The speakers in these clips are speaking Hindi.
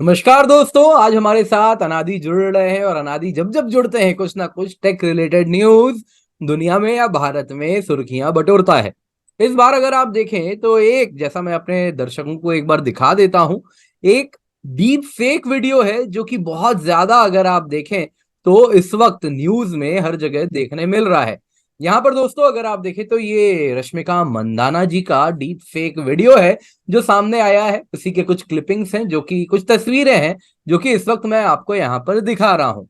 नमस्कार दोस्तों। आज हमारे साथ अनादि जुड़ रहे हैं और अनादि जब जब जुड़ते हैं कुछ ना कुछ टेक रिलेटेड न्यूज दुनिया में या भारत में सुर्खियां बटोरता है। इस बार अगर आप देखें तो एक जैसा मैं अपने दर्शकों को एक बार दिखा देता हूं, एक डीप फेक वीडियो है जो कि बहुत ज्यादा अगर आप देखें तो इस वक्त न्यूज में हर जगह देखने मिल रहा है। यहाँ पर दोस्तों अगर आप देखें तो ये रश्मिका मंदाना जी का डीप फेक वीडियो है जो सामने आया है। उसी के कुछ क्लिपिंग्स हैं, जो कि कुछ तस्वीरें हैं जो कि इस वक्त मैं आपको यहाँ पर दिखा रहा हूँ।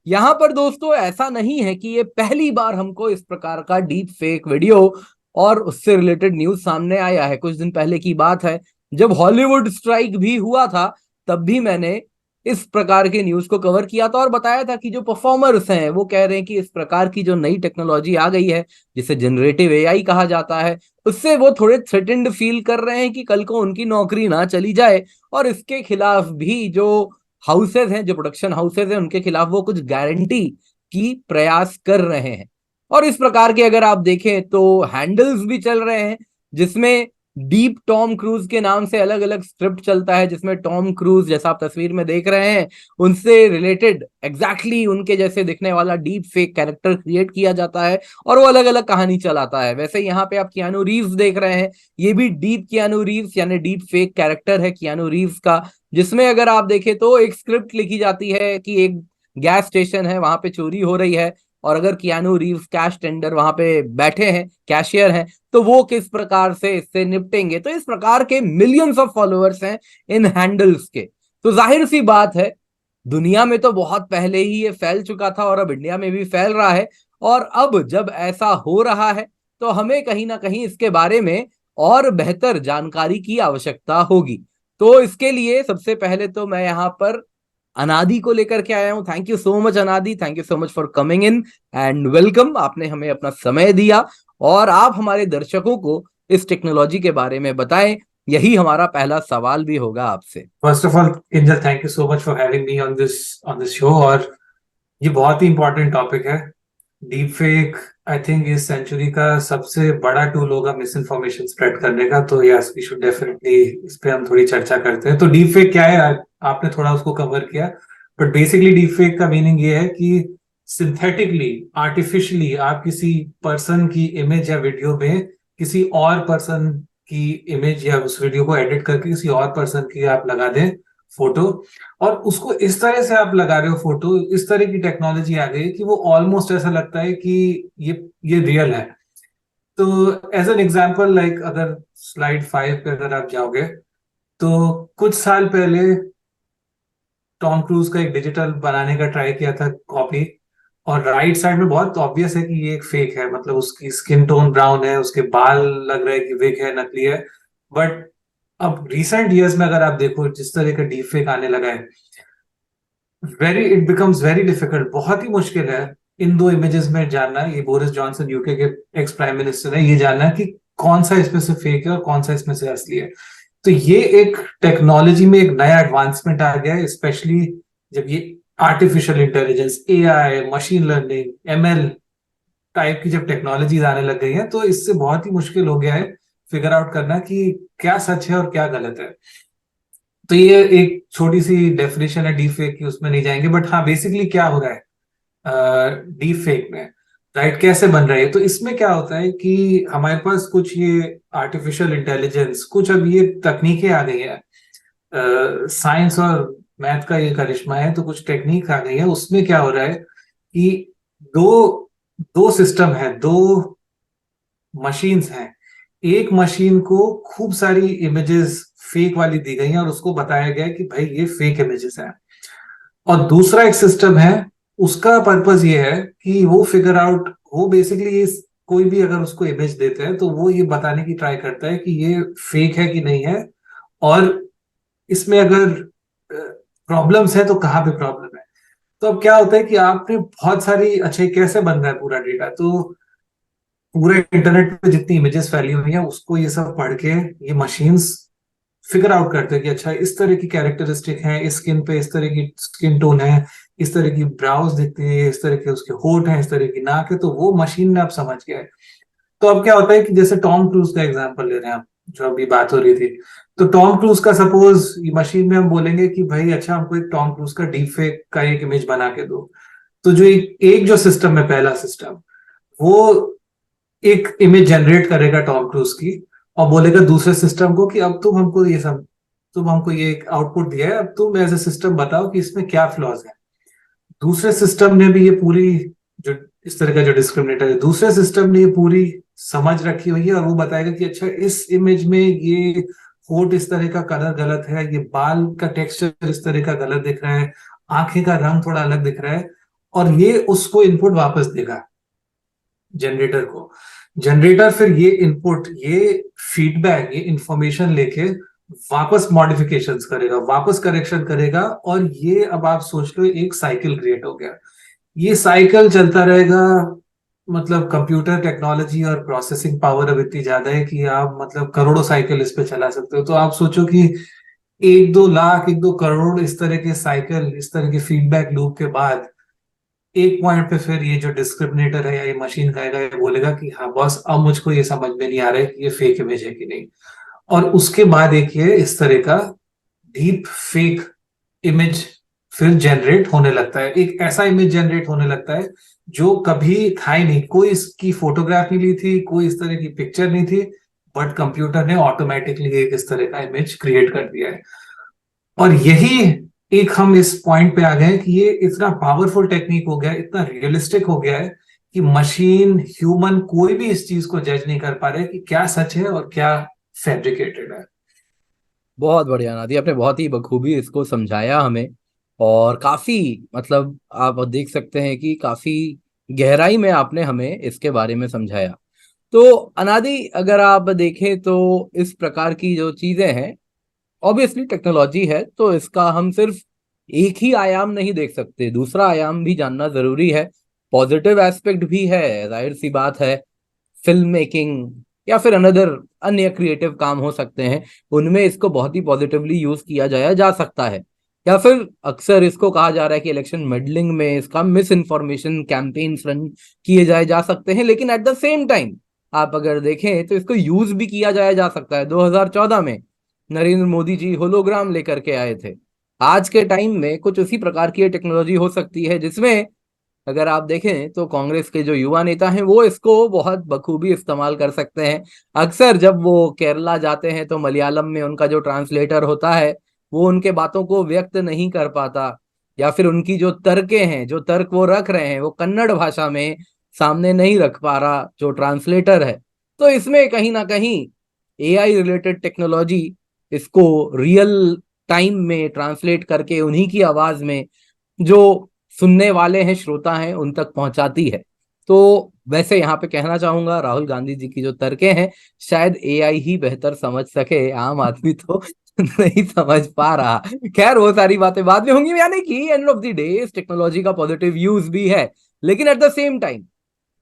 यहाँ पर दोस्तों ऐसा नहीं है कि ये पहली बार हमको इस प्रकार का डीप फेक वीडियो और उससे रिलेटेड न्यूज सामने आया है। कुछ दिन पहले की बात है, जब हॉलीवुड स्ट्राइक भी हुआ था, तब भी मैंने इस प्रकार के न्यूज को कवर किया था और बताया था कि जो परफॉर्मर्स हैं वो कह रहे हैं कि इस प्रकार की जो नई टेक्नोलॉजी आ गई है, जिसे जनरेटिव एआई कहा जाता है, उससे वो थोड़े थ्रेटेंड फील कर रहे हैं कि कल को उनकी नौकरी ना चली जाए। और इसके खिलाफ भी जो हाउसेज हैं, जो प्रोडक्शन हाउसेज हैं, उनके खिलाफ वो कुछ गारंटी की प्रयास कर रहे हैं। और इस प्रकार के अगर आप देखें तो हैंडल्स भी चल रहे हैं, जिसमें डीप टॉम क्रूज के नाम से अलग अलग स्क्रिप्ट चलता है, जिसमें टॉम क्रूज जैसा आप तस्वीर में देख रहे हैं उनसे रिलेटेड एग्जैक्टली उनके जैसे दिखने वाला डीप फेक कैरेक्टर क्रिएट किया जाता है और वो अलग अलग कहानी चलाता है। वैसे यहाँ पे आप कियानू रीव्स देख रहे हैं, ये भी डीप कियानू रीव्स यानी डीप फेक कैरेक्टर है कियानू रीव्स का, जिसमें अगर आप देखें तो एक स्क्रिप्ट लिखी जाती है कि एक गैस स्टेशन है, वहां पे चोरी हो रही है, और अगर कियानू रीव्स कैश टेंडर वहां पे बैठे हैं, कैशियर हैं, तो वो किस प्रकार से इससे निपटेंगे। तो इस प्रकार के मिलियंस ऑफ फॉलोअर्स हैं इन हैंडल्स के। तो जाहिर सी बात है, दुनिया में तो बहुत पहले ही ये फैल चुका था और अब इंडिया में भी फैल रहा है। और अब जब ऐसा हो रहा है तो हमें कहीं ना कहीं इसके बारे में और बेहतर जानकारी की आवश्यकता होगी। तो इसके लिए सबसे पहले तो मैं यहाँ पर अनादि को लेकर के आया हूं। थैंक यू सो मच अनादि, thank you so much for coming in and welcome. आपने हमें अपना समय दिया और आप हमारे दर्शकों को इस टेक्नोलॉजी के बारे में बताएं। यही हमारा पहला सवाल भी होगा आपसे। First of all Kinjal, thank you so much for having me on this show. और ये बहुत ही इंपॉर्टेंट टॉपिक है। डीप फेक आई थिंक इस सेंचुरी का सबसे बड़ा टूल होगा मिस इन्फॉर्मेशन स्प्रेड करने का। तो यस, वी शुड डेफिनेटली इस पे हम थोड़ी चर्चा करते हैं। तो डीप फेक क्या है? आपने थोड़ा उसको कवर किया, बट बेसिकली डीप फेक का मीनिंग ये है कि सिंथेटिकली, आर्टिफिशियली आप किसी पर्सन की इमेज या वीडियो में किसी और पर्सन की इमेज या उस वीडियो को एडिट करके किसी और पर्सन की आप लगा दें फोटो, और उसको इस तरह से आप लगा रहे हो फोटो, इस तरह की टेक्नोलॉजी आ गई कि वो ऑलमोस्ट ऐसा लगता है कि ये रियल है। तो एज एन एग्जांपल, लाइक अगर स्लाइड 5 पे अगर आप जाओगे तो कुछ साल पहले टॉम क्रूज का एक डिजिटल बनाने का ट्राई किया था कॉपी, और राइट साइड में बहुत ऑब्वियस है कि ये एक फेक है। मतलब उसकी स्किन टोन ब्राउन है, उसके बाल लग रहा है कि विग है, नकली है। बट अब रिसेंट ईयर्स में अगर आप देखो जिस तरह का डीप फेक आने लगा है, इट बिकम्स वेरी डिफिकल्ट, बहुत ही मुश्किल है इन दो इमेजेस में जानना। ये बोरिस जॉनसन यूके के एक्स प्राइम मिनिस्टर है, ये जानना कि कौन सा इसमें से फेक है और कौन सा इसमें से असली है। तो ये एक टेक्नोलॉजी में एक नया एडवांसमेंट आ गया है, स्पेशली जब ये artificial intelligence, AI, machine learning, ML type की जब टेक्नोलॉजीज आने लग गई हैं, तो इससे बहुत ही मुश्किल हो गया है फिगर आउट करना कि क्या सच है और क्या गलत है। तो ये एक छोटी सी डेफिनेशन है डीप फेक की, उसमें नहीं जाएंगे। बट हाँ, बेसिकली क्या हो रहा है डीप फेक में, राइट? कैसे बन रहा है? तो इसमें क्या होता है कि हमारे पास कुछ ये आर्टिफिशियल इंटेलिजेंस, कुछ अब ये तकनीकें आ गई है, साइंस और मैथ का ये करिश्मा है। तो कुछ टेक्निक आ गई है, उसमें क्या हो रहा है कि दो दो सिस्टम है, दो मशीन्स हैं। एक मशीन को खूब सारी इमेजेस फेक वाली दी गई हैं और उसको बताया गया है कि भाई ये फेक इमेजेस हैं। और दूसरा एक सिस्टम है, उसका पर्पस ये है कि वो फिगर आउट, वो बेसिकली इस कोई भी अगर उसको इमेज देते हैं तो वो ये बताने की ट्राई करता है कि ये फेक है कि नहीं है, और इसमें अगर प्रॉब्लम्स है तो कहाँ पे प्रॉब्लम है। तो अब क्या होता है कि आपने बहुत सारी, अच्छा ये कैसे बन रहा है पूरा डेटा, तो पूरे इंटरनेट पे जितनी इमेजेस फैली हुई हैं उसको ये सब पढ़ के ये मशीन्स फिगर आउट करते हैं कि अच्छा इस तरह की कैरेक्टरिस्टिक हैं, इस स्किन पे इस तरह की स्किन टोन है, इस तरह की ब्राउज दिखती है, इस तरह के उसके होठ हैं, इस तरह की नाक है, तो वो मशीन ने आप समझ गया है। तो अब क्या होता है कि जैसे टॉम क्रूज का एग्जांपल ले रहे हैं आप, जो अभी बात हो रही थी, तो टॉम क्रूज का सपोज मशीन में हम बोलेंगे कि भाई अच्छा हमको एक टॉम क्रूज का डीप फेक का एक इमेज बना के दो, तो जो एक जो सिस्टम है, पहला सिस्टम, वो एक इमेज जनरेट करेगा टॉम क्रूज की, और बोलेगा दूसरे सिस्टम को कि अब तुम हमको ये एक आउटपुट दिया है, अब तुम एज ए सिस्टम बताओ कि इसमें क्या फ्लॉज है। दूसरे सिस्टम ने भी ये पूरी, जो इस तरह का जो डिस्क्रिमिनेटर है, दूसरे सिस्टम ने ये पूरी समझ रखी हुई है, और वो बताएगा कि अच्छा इस इमेज में ये होठ इस तरह का कलर गलत है, ये बाल का टेक्सचर इस तरह का गलत दिख रहा है, आंखें का रंग थोड़ा अलग दिख रहा है, और ये उसको इनपुट वापस देगा जनरेटर को। जनरेटर फिर ये इनपुट, ये फीडबैक, ये इंफॉर्मेशन लेके वापस मॉडिफिकेशंस करेगा, वापस करेक्शन करेगा, और ये अब आप सोच लो एक साइकिल क्रिएट हो गया। ये साइकिल चलता रहेगा। मतलब कंप्यूटर टेक्नोलॉजी और प्रोसेसिंग पावर अब इतनी ज्यादा है कि आप मतलब करोड़ों साइकिल इस पे चला सकते हो। तो आप सोचो कि 1-2 लाख, 1-2 करोड़ इस तरह के साइकिल, इस तरह के फीडबैक लूप के बाद एक पॉइंट पे फिर ये जो डिस्क्रिमिनेटर है या ये मशीन कहेगा, ये बोलेगा कि हाँ बॉस, अब मुझको ये समझ में नहीं आ रहा है कि ये फेक इमेज है कि नहीं। और उसके बाद एक ये इस तरह का डीप फेक इमेज फिर जनरेट होने लगता है। एक ऐसा इमेज जनरेट होने लगता है जो कभी था ही नहीं, कोई इसकी फोटोग्राफ नहीं ली थी, कोई इस तरह की पिक्चर नहीं थी, बट कंप्यूटर ने ऑटोमेटिकली एक इस तरह का इमेज क्रिएट कर दिया है। और यही एक हम इस पॉइंट पे आ गए कि ये इतना पावरफुल टेक्निक हो गया है, इतना रियलिस्टिक हो गया है कि मशीन, ह्यूमन, कोई भी इस चीज को जज नहीं कर पा रहे कि क्या सच है और क्या फैब्रिकेटेड है। बहुत बढ़िया नादी, आपने बहुत ही बखूबी इसको समझाया हमें, और काफी मतलब आप देख सकते हैं कि काफी गहराई में आपने हमें इसके बारे में समझाया। तो अनादि, अगर आप देखें तो इस प्रकार की जो चीजें हैं, ऑब्वियसली टेक्नोलॉजी है, तो इसका हम सिर्फ एक ही आयाम नहीं देख सकते, दूसरा आयाम भी जानना जरूरी है। पॉजिटिव एस्पेक्ट भी है, जाहिर सी बात है। फिल्म मेकिंग या फिर अनदर अन्य क्रिएटिव काम हो सकते हैं, उनमें इसको बहुत ही पॉजिटिवली यूज किया जाया जा सकता है। या फिर अक्सर इसको कहा जा रहा है कि इलेक्शन मेडलिंग में इसका मिस इन्फॉर्मेशन कैंपेन्स रन किए जाए जा सकते हैं, लेकिन एट द सेम टाइम आप अगर देखें तो इसको यूज भी किया जाया जा सकता है। 2014 में नरेंद्र मोदी जी होलोग्राम लेकर के आए थे। आज के टाइम में कुछ उसी प्रकार की टेक्नोलॉजी हो सकती है, जिसमें अगर आप देखें तो कांग्रेस के जो युवा नेता हैं वो इसको बहुत बखूबी इस्तेमाल कर सकते हैं। अक्सर जब वो केरला जाते हैं तो मलयालम में उनका जो ट्रांसलेटर होता है वो उनके बातों को व्यक्त नहीं कर पाता, या फिर उनकी जो तर्कें हैं, जो तर्क वो रख रहे हैं, वो कन्नड़ भाषा में सामने नहीं रख पा रहा जो ट्रांसलेटर है। तो इसमें कहीं ना कहीं एआई रिलेटेड टेक्नोलॉजी इसको रियल टाइम में ट्रांसलेट करके उन्हीं की आवाज में जो सुनने वाले हैं, श्रोता हैं, उन तक पहुंचाती है। तो वैसे यहाँ पे कहना चाहूंगा, राहुल गांधी जी की जो तर्कें हैं शायद एआई ही बेहतर समझ सके, आम आदमी तो नहीं समझ पा रहा। खैर, वो सारी बातें बाद में होंगी, यानी कि एंड ऑफ द डे इस टेक्नोलॉजी का पॉजिटिव यूज भी है, लेकिन एट द सेम टाइम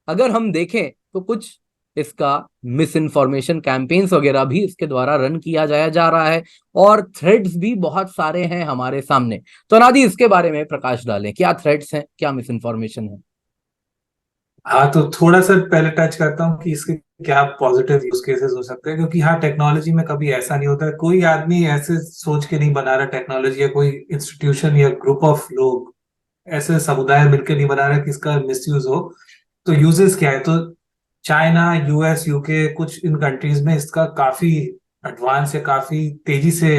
अगर हम देखें तो कुछ इसका मिस इन्फॉर्मेशन कैंपेन्स वगैरह भी इसके द्वारा रन किया जाया जा रहा है, और थ्रेड्स भी बहुत सारे हैं हमारे सामने। तो अनादि, इसके बारे में प्रकाश डालें, क्या थ्रेड्स हैं, क्या मिस इन्फॉर्मेशन है? हाँ, तो थोड़ा सा पहले टच करता हूँ कि इसके क्या पॉजिटिव यूज केसेस हो सकते हैं, क्योंकि हाँ, टेक्नोलॉजी में कभी ऐसा नहीं होता है, कोई आदमी ऐसे सोच के नहीं बना रहा टेक्नोलॉजी, या कोई इंस्टीट्यूशन या ग्रुप ऑफ लोग, ऐसे समुदाय मिलकर नहीं बना रहा कि इसका मिसयूज हो। तो यूजेस क्या है, तो चाइना, यूएस, यूके, कुछ इन कंट्रीज में इसका काफी एडवांस या काफी तेजी से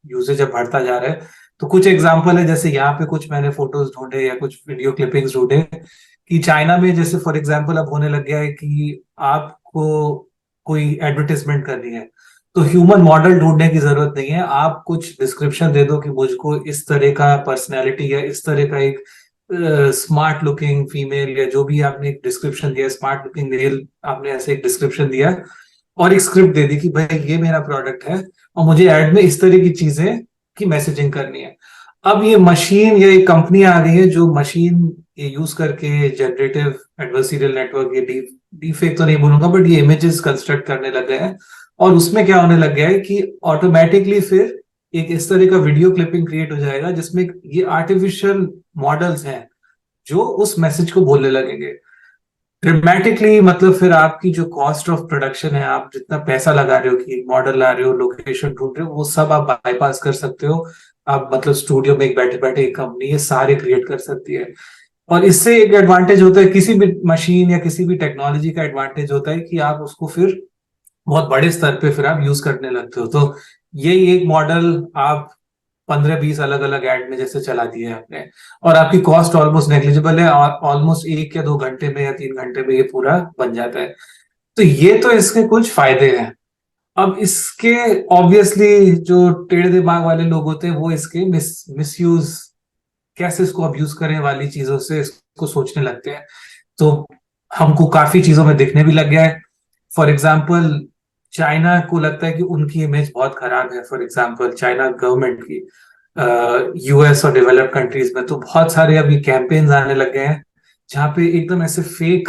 यूसेज अब बढ़ता जा रहा है। तो कुछ एग्जांपल है, जैसे यहाँ पे कुछ मैंने फोटोज ढूंढे या कुछ वीडियो क्लिपिंग्स ढूंढे कि चाइना में जैसे फॉर एग्जांपल अब होने लग गया है कि आपको कोई एडवर्टाइजमेंट करनी है तो ह्यूमन मॉडल ढूंढने की जरूरत नहीं है, आप कुछ डिस्क्रिप्शन दे दो कि मुझको इस तरह का पर्सनैलिटी या इस तरह का एक स्मार्ट लुकिंग फीमेल, या जो भी आपने एक डिस्क्रिप्शन दिया, स्मार्ट लुकिंग मेल, आपने ऐसे एक डिस्क्रिप्शन दिया और एक स्क्रिप्ट दे दी कि भाई ये मेरा प्रोडक्ट है और मुझे एड में इस तरह की चीजें की मैसेजिंग करनी है। अब ये मशीन या ये कंपनी आ गई है जो मशीन ये यूज करके जनरेटिव एडवर्सरियल नेटवर्क, ये डीप फेक तो नहीं बोलूंगा, बट ये इमेजेस कंस्ट्रक्ट करने लग गए हैं। और उसमें क्या होने लग गया है कि ऑटोमेटिकली फिर एक इस तरह का वीडियो क्लिपिंग क्रिएट हो जाएगा जिसमें ये आर्टिफिशियल मॉडल्स हैं जो उस मैसेज को बोलने लगेंगे। ड्रामेटिकली, मतलब फिर आपकी जो कॉस्ट ऑफ प्रोडक्शन है, आप जितना पैसा लगा रहे हो कि मॉडल ला रहे हो, लोकेशन ढूंढ रहे हो, वो सब आप बाईपास कर सकते हो। आप मतलब स्टूडियो में एक बैठे बैठे एक कंपनी ये सारे क्रिएट कर सकती है। और इससे एक एडवांटेज होता है, किसी भी मशीन या किसी भी टेक्नोलॉजी का एडवांटेज होता है कि आप उसको फिर बहुत बड़े स्तर पे फिर आप यूज करने लगते हो। तो यही एक मॉडल आप 15-20 अलग अलग एड में जैसे चला दिए आपने, और आपकी कॉस्ट ऑलमोस्ट नेग्लिजिबल है, और ऑलमोस्ट 1 या 2 घंटे में या 3 घंटे में ये पूरा बन जाता है। तो ये तो इसके कुछ फायदे हैं। अब इसके ऑब्वियसली जो टेढ़े दिमाग वाले लोग होते हैं वो इसके मिसयूज, कैसे इसको अब्यूज करें वाली चीजों से इसको सोचने लगते हैं। तो हमको काफी चीजों में दिखने भी लग गया है। फॉर एग्जाम्पल, चाइना को लगता है कि उनकी इमेज बहुत खराब है, फॉर एग्जाम्पल चाइना गवर्नमेंट की यूएस और डेवलप्ड कंट्रीज में तो बहुत सारे अभी कैंपेन्स आने लग गए हैं, जहाँ पे एकदम ऐसे फेक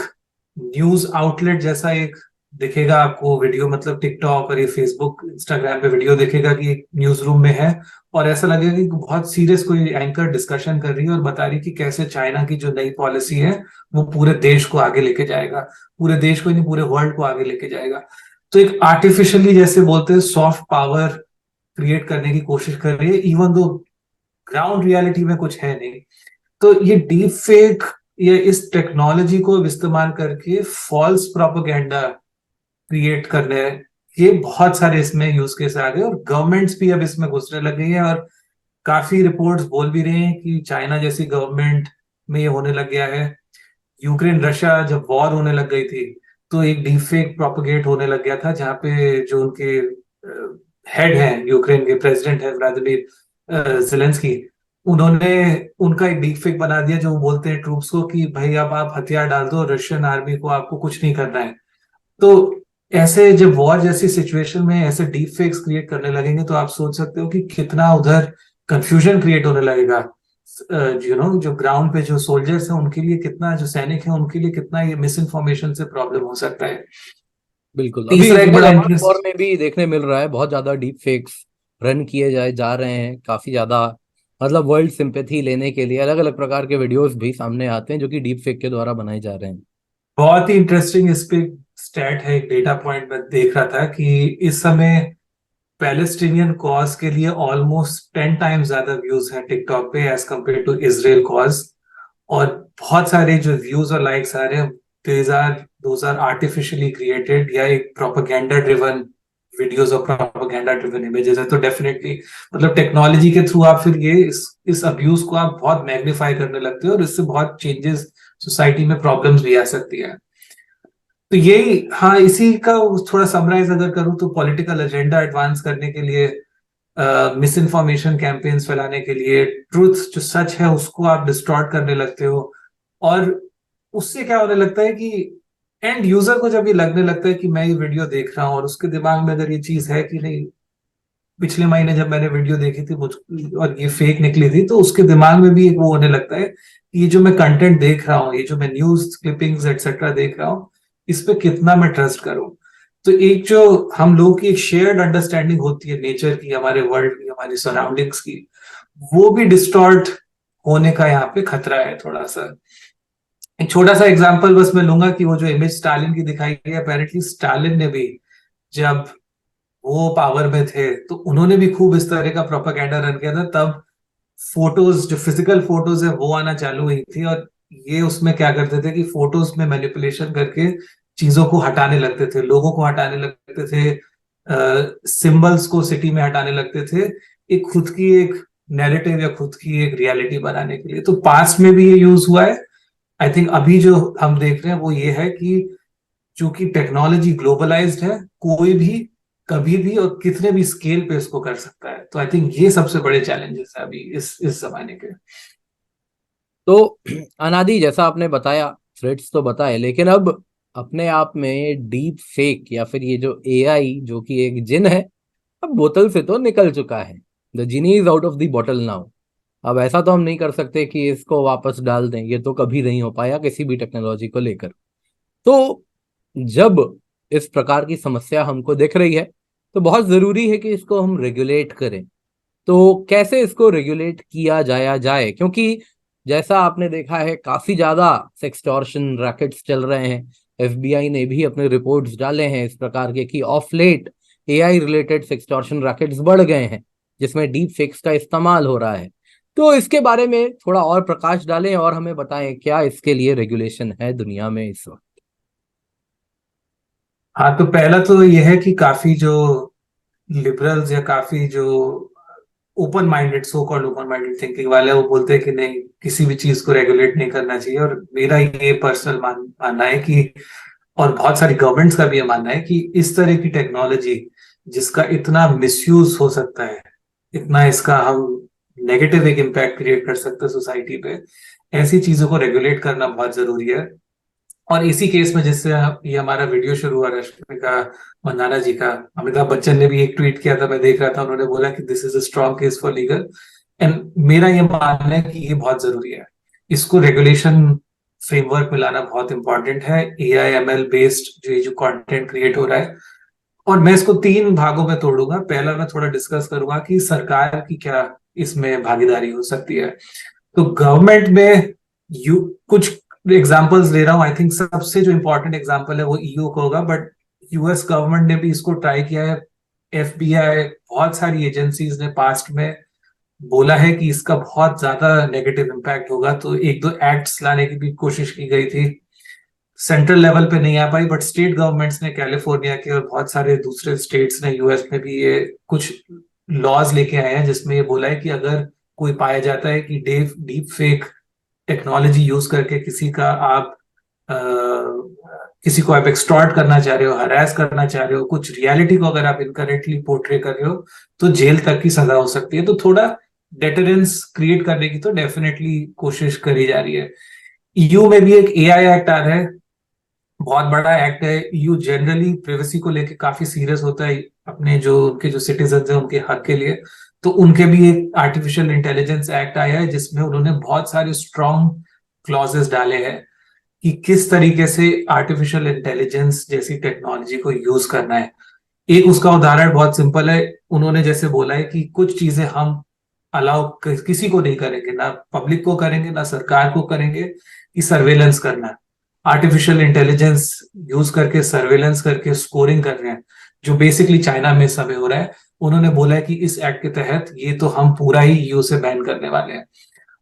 न्यूज आउटलेट जैसा एक दिखेगा आपको वीडियो, मतलब टिकटॉक और ये फेसबुक इंस्टाग्राम पे वीडियो दिखेगा कि एक न्यूज रूम में है, और ऐसा लगेगा कि बहुत सीरियस कोई एंकर डिस्कशन कर रही है और बता रही है कि कैसे चाइना की जो नई पॉलिसी है वो पूरे देश को आगे लेके जाएगा, पूरे देश को ही नहीं पूरे वर्ल्ड को आगे लेके जाएगा। तो एक आर्टिफिशियली, जैसे बोलते हैं, सॉफ्ट पावर क्रिएट करने की कोशिश कर रही है, इवन दो ग्राउंड रियलिटी में कुछ है नहीं। तो ये डीप फेक, ये इस टेक्नोलॉजी को इस्तेमाल करके फॉल्स प्रोपेगेंडा क्रिएट करने, ये बहुत सारे इसमें यूज केस आ गए, और गवर्नमेंट्स भी अब इसमें घुसने लग गई हैं। और काफी रिपोर्ट्स बोल भी रहे हैं कि चाइना जैसी गवर्नमेंट में ये होने लग गया है। यूक्रेन रशिया जब वॉर होने लग गई थी, तो एक डीप फेक प्रोपेगेट होने लग गया था, जहाँ पे जो उनके हेड हैं, यूक्रेन के प्रेसिडेंट है व्लादिमीर जेलेंस्की, उन्होंने उनका एक डीप फेक बना दिया, जो वो बोलते हैं ट्रूप्स को कि भाई अब आप हथियार डाल दो रशियन आर्मी को, आपको कुछ नहीं करना है। तो ऐसे जब वॉर जैसी सिचुएशन में ऐसे डीप फेक्स क्रिएट करने लगेंगे, तो आप सोच सकते हो कि कितना उधर कंफ्यूजन क्रिएट होने लगेगा। जो ग्राउंड पे जो सोल्जर्स हैं उनके लिए कितना, जो सैनिक हैं उनके लिए कितना ये मिस इन्फॉर्मेशन से प्रॉब्लम हो सकता है। बिल्कुल, अभी तीसरा एक इंडियन बड़ा आर्म इंटरेस्ट, वॉर में भी देखने मिल रहा है, बहुत ज्यादा डीप फेक्स रन किए जा रहे हैं, काफी ज्यादा। मतलब वर्ल्ड सिंपैथी लेने के लिए अलग अलग प्रकार के वीडियोस भी सामने आते हैं जो कि डीप फेक के द्वारा बनाए जा रहे हैं। बहुत ही इंटरेस्टिंग इस पे स्टैट है, एक डेटा पॉइंट मैं देख रहा था कि इस समय पैलेस्टीनियन कॉज के लिए ऑलमोस्ट 10 टाइम्स ज्यादा व्यूज हैं टिकटॉक पे as compare to Israel cause. और बहुत सारे जो व्यूज और लाइक्स आ रहे हैं, दोज आर आर्टिफिशियली क्रिएटेड या एक प्रोपेगेंडा ड्रिवन वीडियोस और प्रोपेगेंडा ड्रिवन इमेजेस है। तो डेफिनेटली, मतलब टेक्नोलॉजी के थ्रू आप फिर ये इस अब्यूज को आप बहुत मैग्नीफाई करने लगते हो, और इससे बहुत चेंजेस सोसाइटी में प्रॉब्लम्स भी आ सकती है। तो यही, हाँ, इसी का थोड़ा समराइज अगर करूँ तो पॉलिटिकल एजेंडा एडवांस करने के लिए, मिस इन्फॉर्मेशन कैंपेन्स फैलाने के लिए, ट्रूथ जो सच है उसको आप डिस्टॉर्ट करने लगते हो। और उससे क्या होने लगता है कि एंड यूजर को जब ये लगने लगता है कि मैं ये वीडियो देख रहा हूँ, और उसके दिमाग में अगर ये चीज है कि नहीं, पिछले महीने जब मैंने वीडियो देखी थी मुझ और ये फेक निकली थी, तो उसके दिमाग में भी एक वो होने लगता है कि ये जो मैं कंटेंट देख रहा हूँ, ये जो मैं न्यूज क्लिपिंग्स एक्सेट्रा देख रहा हूँ, इस पे कितना मैं ट्रस्ट करूं। तो एक जो हम लोगों की एक शेयर्ड अंडरस्टैंडिंग होती है नेचर की, हमारे वर्ल्ड की, हमारी सराउंडिंग्स की, वो भी डिस्टॉर्ट होने का यहाँ पे खतरा है थोड़ा सा। एक छोटा सा एग्जांपल बस मैं लूंगा कि वो जो इमेज स्टालिन की दिखाई गई, अपेरेंटली स्टालिन ने भी जब वो पावर में थे तो उन्होंने भी खूब इस तरह का प्रोपागेंडा रन किया था। तब फोटोज, जो फिजिकल फोटोज है वो आना चालू हुई थी, और ये उसमें क्या करते थे कि फोटोज में मैनिपुलेशन करके चीजों को हटाने लगते थे, लोगों को हटाने लगते थे, सिंबल्स को सिटी में हटाने लगते थे, एक खुद की एक नैरेटिव या खुद की एक रियलिटी बनाने के लिए। तो पास्ट में भी ये यूज हुआ है। आई थिंक अभी जो हम देख रहे हैं वो ये है कि चूंकि टेक्नोलॉजी ग्लोबलाइज्ड है, कोई भी कभी भी और कितने भी स्केल पे इसको कर सकता है। तो आई थिंक ये सबसे बड़े चैलेंजेस है अभी इस जमाने के। तो अनादि, जैसा आपने बताया, थ्रेड्स तो बताए, लेकिन अब अपने आप में डीप फेक या फिर ये जो एआई जो कि एक जिन है, अब बोतल से तो निकल चुका है। The Jini is out of the bottle now. अब ऐसा तो हम नहीं कर सकते कि इसको वापस डाल दें, ये तो कभी नहीं हो पाया किसी भी टेक्नोलॉजी को लेकर। तो जब इस प्रकार की समस्या हमको दिख रही है, तो बहुत जरूरी है कि इसको हम रेगुलेट करें। तो कैसे इसको रेगुलेट किया जाया जाए, क्योंकि जैसा आपने देखा है काफी ज्यादा सेक्सटॉर्शन रैकेट्स चल रहे हैं। एफबीआई ने भी अपने रिपोर्ट्स डाले हैं इस प्रकार के कि of late AI related sextortion rackets बढ़ गए हैं, जिसमें डीप फेक्स का इस्तेमाल हो रहा है। तो इसके बारे में थोड़ा और प्रकाश डालें और हमें बताएं क्या इसके लिए रेगुलेशन है दुनिया में इस वक्त। हाँ, तो पहला तो यह है कि काफी जो लिबरल्स या काफी जो open minded, so called open minded thinking वाले हैं, वो बोलते हैं कि नहीं, किसी भी चीज को रेगुलेट नहीं करना चाहिए। और मेरा ये पर्सनल मानना है कि, और बहुत सारी गवर्नमेंट्स का भी ये मानना है कि इस तरह की टेक्नोलॉजी जिसका इतना मिसयूज हो सकता है, इतना इसका हम नेगेटिव एक इम्पैक्ट क्रिएट कर सकते हैं सोसाइटी पे, ऐसी चीजों को रेगुलेट करना बहुत जरूरी है। और इसी केस में जिससे ये हमारा वीडियो शुरू हुआ रश्मिका मंदाना जी का, अमिताभ बच्चन ने भी एक ट्वीट किया था, मैं देख रहा था, उन्होंने बोला कि this is a strong case for legal. And मेरा ये मानना है कि ये बहुत जरूरी है, इसको रेगुलेशन फ्रेमवर्क में लाना बहुत इंपॉर्टेंट है। AIML बेस्ड जो कंटेंट क्रिएट हो रहा है, और मैं इसको 3 भागों में तोड़ूंगा। पहला मैं थोड़ा डिस्कस करूंगा कि सरकार की क्या इसमें भागीदारी हो सकती है। तो गवर्नमेंट में कुछ एग्जांपल्स ले रहा हूं। आई थिंक सबसे जो इंपॉर्टेंट एग्जांपल है वो EU का होगा, बट US गवर्नमेंट ने भी इसको ट्राई किया है। FBI, बहुत सारी एजेंसीज ने पास्ट में बोला है कि इसका बहुत ज्यादा नेगेटिव इम्पैक्ट होगा, तो एक दो एक्ट्स लाने की भी कोशिश की गई थी। सेंट्रल लेवल पे नहीं आ पाई, बट स्टेट गवर्नमेंट्स ने, कैलिफोर्निया के और बहुत सारे दूसरे स्टेट्स ने US में भी ये कुछ लॉज लेके आए हैं, जिसमें ये बोला है कि अगर कोई पाया जाता है कि डीप फेक टेक्नोलॉजी यूज करके किसी को आप एक्सटॉर्ट करना चाह रहे हो, हरास करना चाह रहे हो, कुछ रियलिटी को अगर आप इनकरेक्टली पोर्ट्रे कर रहे हो, तो जेल तक की सजा हो सकती है। तो थोड़ा डेटरेंस क्रिएट करने की तो डेफिनेटली कोशिश करी जा रही है। EU में भी एक AI एक्ट आ रहा है, बहुत बड़ा एक्ट है। EU जनरली प्रिवेसी को लेके काफी सीरियस होता है, अपने जो उनके जो सिटीजन है उनके हक के लिए। तो उनके भी एक आर्टिफिशियल इंटेलिजेंस एक्ट आया है, जिसमें उन्होंने बहुत सारे स्ट्रॉन्ग क्लॉजेस डाले हैं कि किस तरीके से आर्टिफिशियल इंटेलिजेंस जैसी टेक्नोलॉजी को यूज करना है। एक उसका उदाहरण बहुत सिंपल है, उन्होंने जैसे बोला है कि कुछ चीजें हम अलाउ किसी को नहीं करेंगे, ना पब्लिक को करेंगे ना सरकार को करेंगे, कि सर्वेलेंस करना है। आर्टिफिशियल इंटेलिजेंस यूज करके सर्वेलेंस करके स्कोरिंग कर रहे हैं, जो बेसिकली चाइना में समय हो रहा है। उन्होंने बोला है कि इस एक्ट के तहत ये तो हम पूरा ही EU से बैन करने वाले हैं।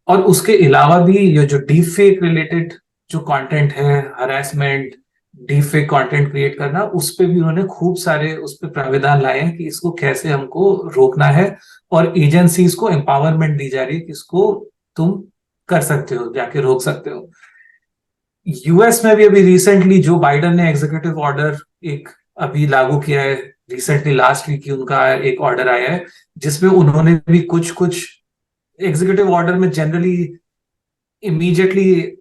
और उसके अलावा भी ये जो डीप फेक रिलेटेड जो कंटेंट है, harassment, deep fake content create करना, उस पे भी उन्होंने खूब सारे उस पे प्राविधान लाए हैं कि इसको कैसे हमको रोकना है। और एजेंसीज को एम्पावरमेंट दी जा रही है कि इसको तुम कर सकते हो, जाके रोक सकते हो। US में भी अभी रिसेंटली जो बाइडन ने एग्जीक्यूटिव ऑर्डर एक अभी लागू किया है, रिसेंटली लास्ट वीक ही उनका एक ऑर्डर आया है, जिसमें उन्होंने भी कुछ कुछ एग्जीक्यूटिव ऑर्डर में जनरली इमीडिएटली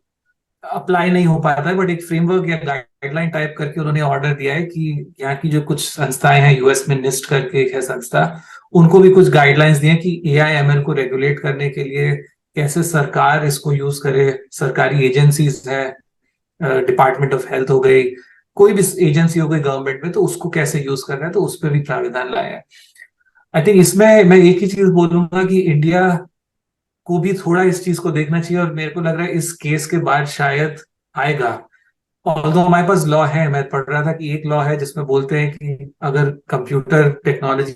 अप्लाई नहीं हो पाता है, बट एक फ्रेमवर्क या गाइडलाइन टाइप करके उन्होंने ऑर्डर दिया है कि यहाँ की जो कुछ संस्थाएं हैं, US में निस्ट करके एक है संस्था, उनको भी कुछ गाइडलाइंस दिए कि AIML को रेगुलेट करने के लिए कैसे सरकार इसको यूज करे। सरकारी एजेंसीज है, डिपार्टमेंट ऑफ हेल्थ हो गई, कोई भी एजेंसी हो गई गवर्नमेंट में, तो उसको कैसे यूज करना है, तो उस पर भी प्राविधान लाया है। आई थिंक इसमें मैं एक ही चीज बोलूंगा कि इंडिया को भी थोड़ा इस चीज को देखना चाहिए, और मेरे को लग रहा है इस केस के बाद शायद आएगा। ऑल्दो हमारे पास लॉ है, मैं पढ़ रहा था कि एक लॉ है जिसमें बोलते हैं कि अगर कंप्यूटर टेक्नोलॉजी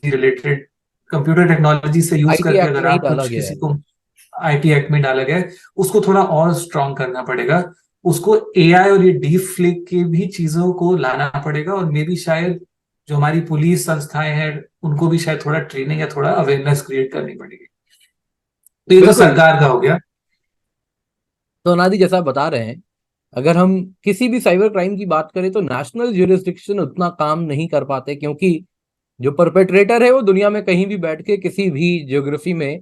से यूज आईटी करके एक्ट अगर में ही आप डाला कुछ गया किसी है। को, IT एक्ट में डाला गया है, उसको थोड़ा और स्ट्रॉन्ग करना पड़ेगा। उसको AI और ये डीप फेक की भी चीजों को लाना पड़ेगा, और मे बी शायद जो हमारी पुलिस संस्थाएं हैं उनको भी शायद थोड़ा ट्रेनिंग या थोड़ा अवेयरनेस क्रिएट करनी पड़ेगी। तो ये तो बिल्कुल। सरकार का हो गया। तो अनादि जैसा आप बता रहे हैं, अगर हम किसी भी साइबर क्राइम की बात करें तो नेशनल ज्यूरिसडिक्शन उतना काम नहीं कर पाते, क्योंकि जो परपेट्रेटर है वो दुनिया में कहीं भी बैठ के किसी भी ज्योग्राफी में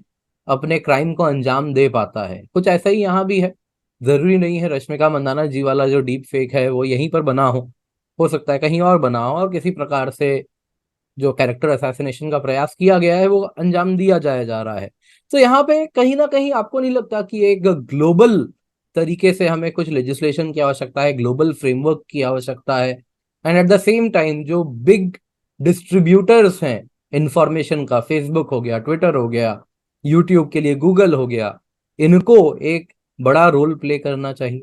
अपने क्राइम को अंजाम दे पाता है। कुछ ऐसा ही यहाँ भी है। जरूरी नहीं है रश्मिका मंदाना जी वाला जो डीप फेक है वो यहीं पर बना हो सकता है कहीं और बना हो, और किसी प्रकार से जो कैरेक्टर असैसिनेशन का प्रयास किया गया है वो अंजाम दिया जाया जा रहा है। तो यहाँ पे कहीं ना कहीं आपको नहीं लगता कि एक ग्लोबल तरीके से हमें कुछ लेजिस्लेशन की आवश्यकता है, ग्लोबल फ्रेमवर्क की आवश्यकता है? And at the same time जो बिग डिस्ट्रीब्यूटर्स हैं इंफॉर्मेशन का, फेसबुक हो गया, ट्विटर हो गया, यूट्यूब के लिए गूगल हो गया, इनको एक बड़ा रोल प्ले करना चाहिए?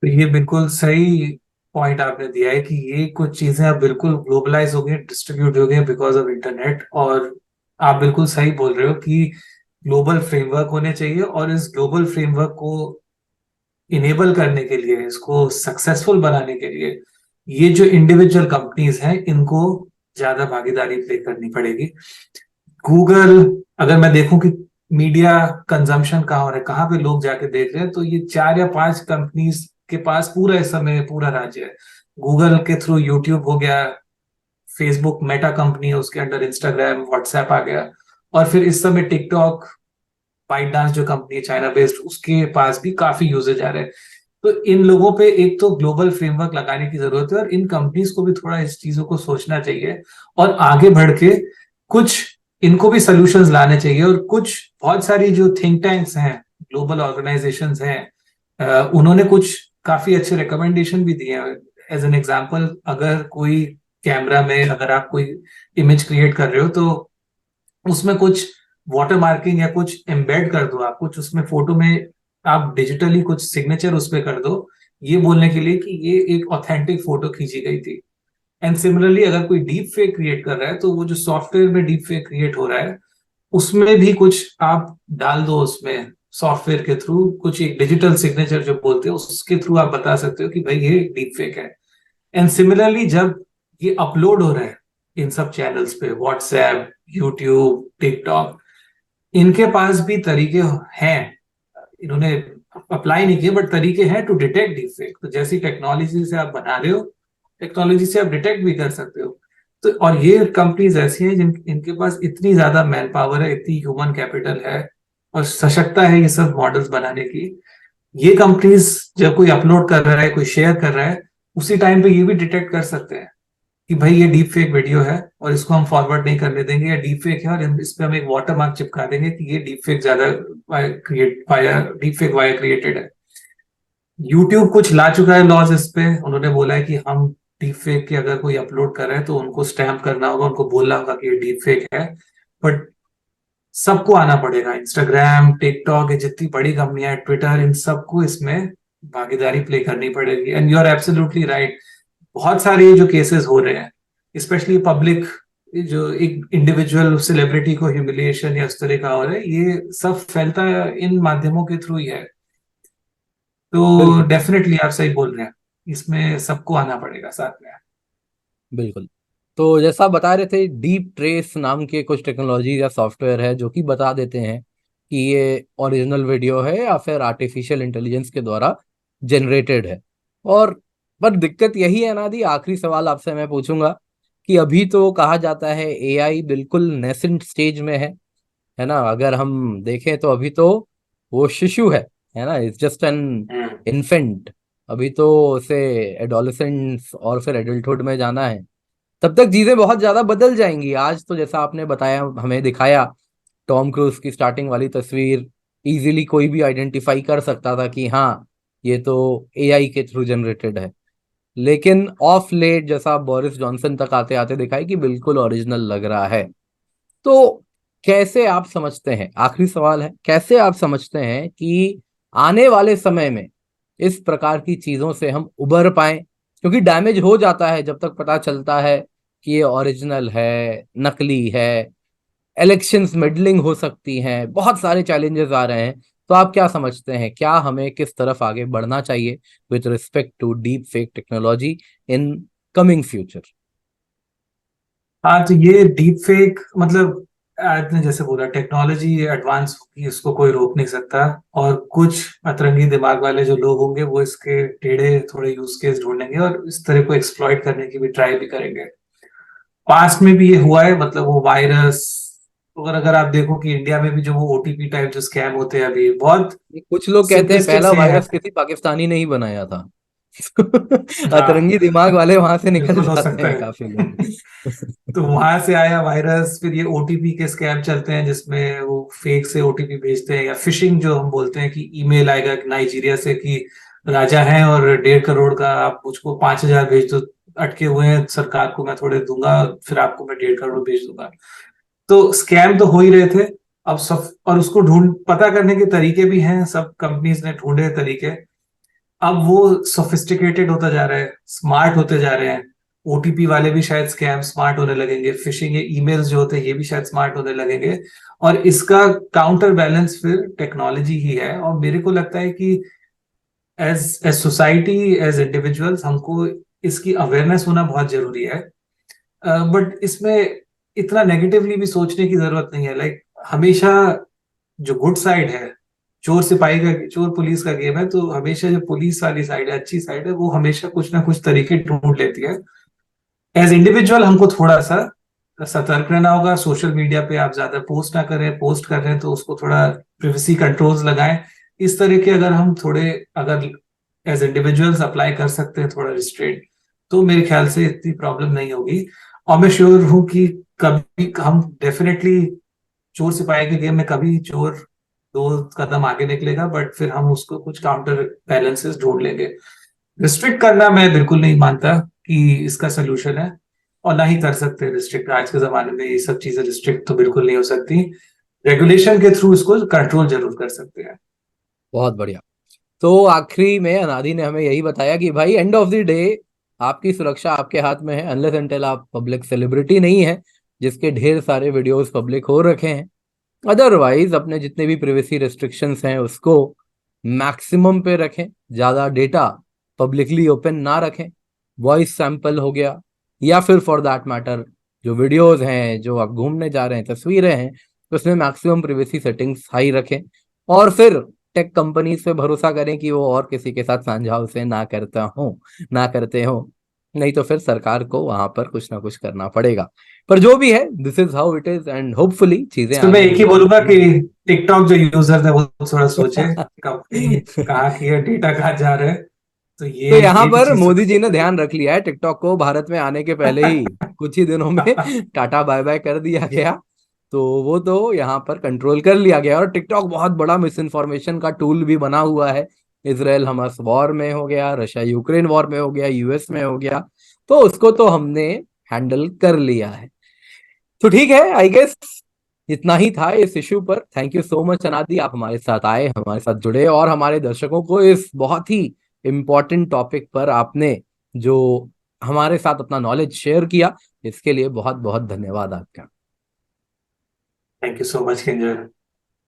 तो ये बिल्कुल सही पॉइंट आपने दिया है कि ये कुछ चीजें अब बिल्कुल ग्लोबलाइज हो गई, डिस्ट्रीब्यूट हो गई बिकॉज ऑफ इंटरनेट। और आप बिल्कुल सही बोल रहे हो कि ग्लोबल फ्रेमवर्क होने चाहिए, और इस ग्लोबल फ्रेमवर्क को इनेबल करने के लिए, इसको सक्सेसफुल बनाने के लिए, ये जो इंडिविजुअल कंपनीज हैं इनको ज्यादा भागीदारी प्ले करनी पड़ेगी। गूगल, अगर मैं देखूं कि मीडिया कंजम्पशन कहाँ हो रहा है, कहाँ पे लोग जाके देख रहे हैं, तो ये 4 या 5 कंपनीज के पास पूरा इस समय पूरा राज्य है। गूगल के थ्रू यूट्यूब हो गया, फेसबुक मेटा कंपनी है, उसके अंडर इंस्टाग्राम व्हाट्सएप आ गया, और फिर इस समय टिकटॉक, बाइट डांस जो कंपनी है चाइना बेस्ड, उसके पास भी काफी यूजेज आ रहे हैं। तो इन लोगों पे एक तो ग्लोबल फ्रेमवर्क लगाने की जरूरत है, और इन कंपनीज को भी थोड़ा इस चीजों को सोचना चाहिए और आगे बढ़ के कुछ इनको भी सॉल्यूशंस लाने चाहिए। और कुछ बहुत सारी जो थिंक टैंक्स हैं, ग्लोबल ऑर्गेनाइजेशंस हैं, उन्होंने कुछ काफी अच्छे रिकमेंडेशन भी दिए हैं। एज एन एग्जांपल, अगर कोई कैमरा में अगर आप कोई इमेज क्रिएट कर रहे हो, तो उसमें कुछ वाटर मार्किंग या कुछ एम्बेड कर दो, आप कुछ उसमें फोटो में आप डिजिटली कुछ सिग्नेचर उस पर कर दो, ये बोलने के लिए कि ये एक ऑथेंटिक फोटो खींची गई थी। एंड सिमिलरली अगर कोई डीप फेक क्रिएट कर रहा है, तो वो जो सॉफ्टवेयर में डीप फेक क्रिएट हो रहा है, उसमें भी कुछ आप डाल दो, उसमें सॉफ्टवेयर के थ्रू कुछ एक डिजिटल सिग्नेचर जो बोलते हैं, उसके थ्रू आप बता सकते हो कि भाई ये डीप फेक है। एंड सिमिलरली जब ये अपलोड हो रहा है इन सब चैनल्स पे, व्हाट्सएप, यूट्यूब, टिकटॉक, इनके पास भी तरीके हैं, इन्होंने अप्लाई नहीं किए बट तरीके हैं टू डिटेक्ट डीप फेक। तो जैसी टेक्नोलॉजी से आप बना रहे हो, टेक्नोलॉजी से आप डिटेक्ट भी कर सकते हो। तो और ये कंपनीज ऐसी हैं जिन इनके पास इतनी ज्यादा मैन पावर है, इतनी ह्यूमन कैपिटल है और सशक्ता है ये सब मॉडल्स बनाने की। ये कंपनीज जब कोई अपलोड कर रहा है, कोई शेयर कर रहा है, उसी टाइम पे ये भी डिटेक्ट कर सकते हैं कि भाई ये डीप फेक वीडियो है और इसको हम फॉरवर्ड नहीं करने देंगे, या डीप फेक है और इस पे हम एक वाटर मार्क चिपका देंगे कि ये डीप फेक ज्यादा create via deep fake via created है। यूट्यूब कुछ ला चुका है लॉज इस पे, उन्होंने बोला है कि हम डीप फेक की अगर कोई अपलोड कर रहा है तो उनको स्टैम्प करना होगा, उनको बोलना होगा कि ये डीप फेक है। बट सबको आना पड़ेगा, इंस्टाग्राम, टिकटॉक, ये जितनी बड़ी कंपनियां हैं, ट्विटर, इन सबको इसमें भागीदारी प्ले करनी पड़ेगी। And you are absolutely right, बहुत सारे जो केसेस हो रहे हैं, स्पेशली पब्लिक, जो एक इंडिविजुअल सेलिब्रिटी को ह्यूमिलिएशन या उस तरह का हो रहा है, ये सब फैलता इन माध्यमों के थ्रू ही है। तो बिल्कुल डेफिनेटली आप सही बोल रहे हैं, इसमें सबको आना पड़ेगा साथ में। बिल्कुल। तो जैसा आप बता रहे थे, डीप ट्रेस नाम के कुछ टेक्नोलॉजी या सॉफ्टवेयर है जो कि बता देते हैं कि ये ओरिजिनल वीडियो है या फिर आर्टिफिशियल इंटेलिजेंस के द्वारा जनरेटेड है। और पर दिक्कत यही है ना दी, आखिरी सवाल आपसे मैं पूछूंगा कि अभी तो कहा जाता है एआई बिल्कुल नेसेंट स्टेज में है ना? अगर हम देखें तो अभी तो वो शिशु है ना? It's just an hmm. Infant. अभी तो उसे एडोलेसेंस और फिर एडल्टहुड में जाना है। तब तक चीजें बहुत ज्यादा बदल जाएंगी। आज तो जैसा आपने बताया, हमें दिखाया टॉम क्रूज की स्टार्टिंग वाली तस्वीर, इजीली कोई भी आइडेंटिफाई कर सकता था कि हाँ, ये तो एआई के थ्रू जनरेटेड है। लेकिन ऑफ लेट जैसा बोरिस जॉनसन तक आते आते दिखा है कि बिल्कुल ओरिजिनल लग रहा है। तो कैसे आप समझते हैं, आखिरी सवाल है, कैसे आप समझते हैं कि आने वाले समय में इस प्रकार की चीजों से हम उबर पाए? क्योंकि डैमेज हो जाता है जब तक पता चलता है कि ये ओरिजिनल है, नकली है। इलेक्शंस मिडलिंग हो सकती हैं, बहुत सारे चैलेंजेस आ रहे हैं। तो आप क्या समझते हैं, क्या हमें किस तरफ आगे बढ़ना चाहिए with respect to deep fake technology in coming future? हाँ, तो ये डीप फेक मतलब आपने जैसे बोला, टेक्नोलॉजी एडवांस होगी, इसको कोई रोक नहीं सकता। और कुछ अतरंगी दिमाग वाले जो लोग होंगे वो इसके टेढ़े थोड़े यूज केस ढूंढेंगे और इस तरह को एक्सप्लॉइट करने की भी ट्राई भी करेंगे। पास्ट में भी ये हुआ है, मतलब वो वायरस, और अगर आप देखो कि इंडिया में भी जो वो ओटीपी टाइप जो स्कैम होते हैं अभी बहुत कुछ लोग कहते हैं सिंपलिस्टिक पहला से हैं। वायरस किसी पाकिस्तानी ने ही बनाया था। हाँ, अतरंगी दिमाग वाले वहां से निकल बिल्कुल हो जाते सकता हैं है। काफी लोग। तो वहां से आया वायरस, फिर ये ओटीपी के स्कैम चलते हैं जिसमें वो फेक से ओटीपी भेजते हैं, या फिशिंग जो हम बोलते हैं कि ईमेल आएगा कि नाइजीरिया से कि राजा हैं और 1.5 करोड़ का आप मुझको 5,000 भेज दो, अटके हुए हैं सरकार को मैं थोड़े दूंगा, फिर आपको मैं 1.5 करोड़ भेज दूंगा। तो स्कैम तो हो ही रहे थे। अब सब, और उसको पता करने के तरीके भी हैं, सब कंपनीज ने ढूंढे तरीके। अब वो सोफिस्टिकेटेड होता जा रहा है, स्मार्ट होते जा रहे हैं। ओटीपी वाले भी शायद स्कैम स्मार्ट होने लगेंगे, फिशिंग ईमेल्स जो होते हैं ये भी शायद स्मार्ट होने लगेंगे। और इसका काउंटर बैलेंस फिर टेक्नोलॉजी ही है। और मेरे को लगता है कि as as society, as individuals, हमको इसकी अवेयरनेस होना बहुत जरूरी है। बट इसमें इतना नेगेटिवली भी सोचने की जरूरत नहीं है। लाइक हमेशा जो गुड साइड है, चोर सिपाही का, चोर पुलिस का गेम है, तो हमेशा जो पुलिस वाली साइड है, अच्छी साइड है, वो हमेशा कुछ ना कुछ तरीके ढूंढ लेती है। एज इंडिविजुअल हमको थोड़ा सा सतर्क रहना होगा। सोशल मीडिया पे आप ज्यादा पोस्ट ना करें, पोस्ट कर रहे हैं तो उसको थोड़ा प्रिवेसी कंट्रोल्स लगाएं। इस तरह के अगर हम थोड़े, अगर एज इंडिविजुअल्स अप्लाई कर सकते हैं थोड़ा रिस्ट्रेंट, तो मेरे ख्याल से इतनी प्रॉब्लम नहीं होगी। और मैं श्योर हूं कि कभी हम डेफिनेटली चोर सिपाही के गेम में कभी चोर दो कदम आगे निकलेगा, बट फिर हम उसको कुछ काउंटर बैलेंसेस ढूंढ लेंगे। रिस्ट्रिक्ट करना मैं बिल्कुल नहीं मानता कि इसका सोल्यूशन है, और ना ही कर सकते रिस्ट्रिक्ट। आज के जमाने में ये सब चीजें रिस्ट्रिक्ट तो बिल्कुल नहीं हो सकती। रेगुलेशन के थ्रू इसको कंट्रोल जरूर कर सकते हैं। बहुत बढ़िया। तो आखिरी में अनादि ने हमें यही बताया कि भाई एंड ऑफ द डे आपकी सुरक्षा आपके हाथ में है, अनलेस अनटिल आप पब्लिक सेलिब्रिटी नहीं है जिसके ढेर सारे वीडियोस पब्लिक हो रखे हैं। अदरवाइज अपने जितने भी प्रिवेसी रेस्ट्रिक्शंस हैं उसको मैक्सिमम पे रखें, ज़्यादा डेटा पब्लिकली ओपन ना रखें। वॉइस सैंपल हो गया, या फिर फॉर दैट मैटर जो वीडियोस हैं जो आप घूमने जा रहे हैं, तस्वीरें हैं, उसमें मैक्सिमम प्रिवेसी सेटिंग्स हाई रखें। और फिर टेक कंपनीज पे भरोसा करें कि वो और किसी के साथ साझा उसे ना करते हो। नहीं तो फिर सरकार को वहां पर कुछ ना कुछ करना पड़ेगा। पर जो भी है, this is how it is, and hopefully चीजें तो मैं आगे एक ही बढ़ेंगी। बोलूंगा कि टिकटॉक जो यूजर है वो थोड़ा सोचे, कंपनी कहाँ की है, डेटा कहाँ जा रहा है। तो तो ये यहाँ एक पर चीज मोदी जी तो ने ध्यान रख लिया है, टिकटॉक को भारत में आने के पहले ही कुछ ही दिनों में टाटा बाय बाय कर दिया गया। तो वो तो यहाँ पर कंट्रोल कर लिया गया। और टिकटॉक बहुत बड़ा मिस इन्फॉर्मेशन का टूल भी बना हुआ है। इसराइल हमास वॉर में हो गया, रशिया यूक्रेन वॉर में हो गया, यूएस में हो गया, तो उसको तो हमने हैंडल कर लिया है। तो ठीक है, आई गेस इतना ही था इस इश्यू पर। थैंक यू सो मच अनादि, आप हमारे साथ आए, हमारे साथ जुड़े, और हमारे दर्शकों को इस बहुत ही इम्पोर्टेंट टॉपिक पर आपने जो हमारे साथ अपना नॉलेज शेयर किया, इसके लिए बहुत बहुत धन्यवाद आपका। Thank you so much Kinjal.